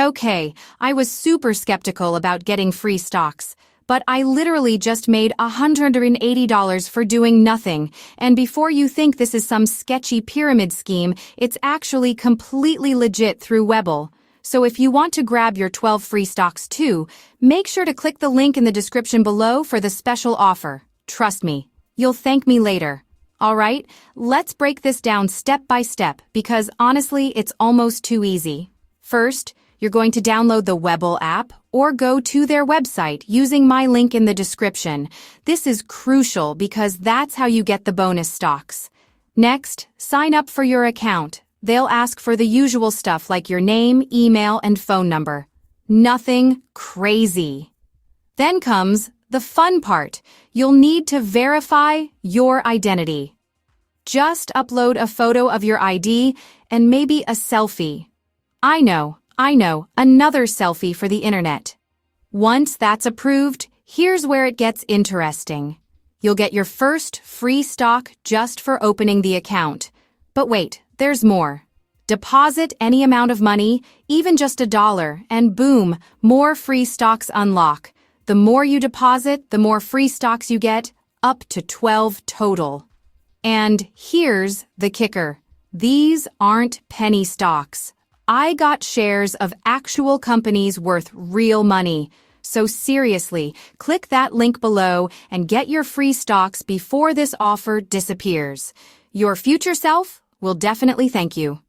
Okay, I was super skeptical about getting free stocks, but I literally just made $180 for doing nothing, and before you think this is some sketchy pyramid scheme, it's actually completely legit through Webull. So if you want to grab your 12 free stocks too, make sure to click the link in the description below for the special offer. Trust me, you'll thank me later. Alright, let's break this down step by step because honestly, it's almost too easy. First, you're going to download the Webull app or go to their website using my link in the description. This is crucial because that's how you get the bonus stocks. Next, sign up for your account. They'll ask for the usual stuff like your name, email, and phone number. Nothing crazy. Then comes the fun part. You'll need to verify your identity. Just upload a photo of your ID and maybe a selfie. I know, another selfie for the internet. Once that's approved, here's where it gets interesting. You'll get your first free stock just for opening the account. But wait, there's more. Deposit any amount of money, even just $1, and boom, more free stocks unlock. The more you deposit, the more free stocks you get, up to 12 total. And here's the kicker. These aren't penny stocks. I got shares of actual companies worth real money. So seriously, click that link below and get your free stocks before this offer disappears. Your future self will definitely thank you.